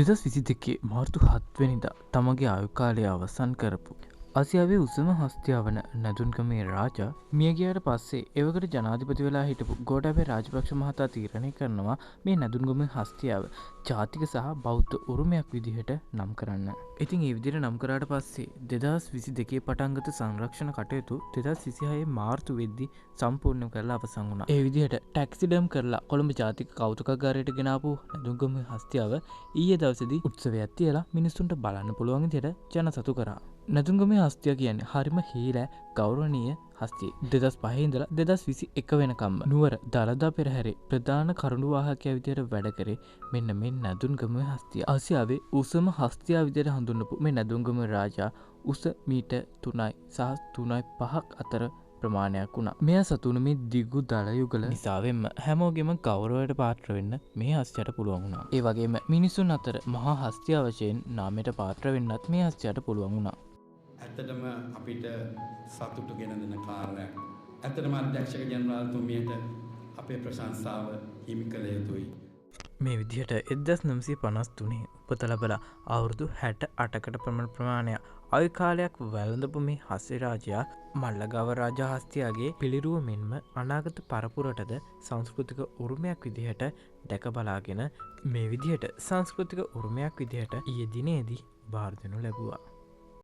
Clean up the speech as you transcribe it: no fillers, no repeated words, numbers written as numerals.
2022 මාර්තු 7 වෙනිදා තමගේ ආයු කාලය අවසන් කරපු ආසියාවේ උසම හස්තියා වන නැදුන්ගමේ රාජා මියගියාට පස්සේ එවකට ජනාධිපති වෙලා හිටපු ගෝඨාභය රාජපක්ෂ මහතා තීරණය කරනවා මේ නැදුන්ගමේ හස්තියාව ජාතික සහ බෞද්ධ උරුමයක් විදිහට නම් කරන්න. ඉතින් ඒ විදිහට නම් කරාට පස්සේ 2022 පටන් ගත සංරක්ෂණ කටයුතු 2026 මාර්තු වෙද්දී සම්පූර්ණ කරලා අවසන් වුණා. ඒ විදිහට ටැක්සිඩම් කරලා කොළඹ ජාතික කෞතුකාගාරයට ගෙනාපු නැදුන්ගමේ හස්තියාව ඊයේ දවසේදී උත්සවයක් තියලා මිනිස්සුන්ට බලන්න පුළුවන් විදිහට ජනසතු කරා. නැදුන්ගමේ හස්තියා කියන්නේ හරිම හීලෑ ගෞරවනීය හස්තියෙක්. 2005 ඉඳලා 2021 වෙනකම්ම නුවර දළදා පෙරහැරේ ප්‍රධාන කරුණුවාහකයා විදිහට වැඩ කරේ මෙන්න මේ නැදුන්ගමේ හස්තියා. ආසියාවේ උසම හස්තියා විදිහට හඳුන්වපු මේ නැදුන්ගමේ රාජා උස මීටර් 3යි සහ 3.5ක් අතර ප්‍රමාණයක් වුණා. මෙයා සතුණු මේ දිගු දළ යුගල නිසාවෙන්ම හැමෝගෙම ගෞරවයට පාත්‍ර වෙන්න මේ හස්තියට පුළුවන් වුණා. ඒ වගේම මිනිසුන් අතර මහා හස්තියා වශයෙන් නාමයට පාත්‍ර වෙන්නත් මේ හස්තියට පුළුවන් වුණා. ඇත්තටම අපිට සතුටු ගෙන දෙන කාර්යයක්. ඇත්තටම අධ්‍යක්ෂක ජනරාල්තුමියට අපේ ප්‍රශංසාව හිමි කළ යුතුයි. මේ විදිහට 1953 උපත ලැබලා අවුරුදු 68කට ප්‍රමාණයක් ආයු කාලයක් වැළඳපු මේ හස්ති රාජයා මල්ලගාව රාජා හස්තියාගේ පිළිරුව මෙන්ම අනාගත පරපුරටද සංස්කෘතික උරුමයක් විදිහට දැක බලාගෙන මේ විදිහට සංස්කෘතික උරුමයක් විදිහට ඊයේ දිනේදී බාර දෙනු ලැබුවා.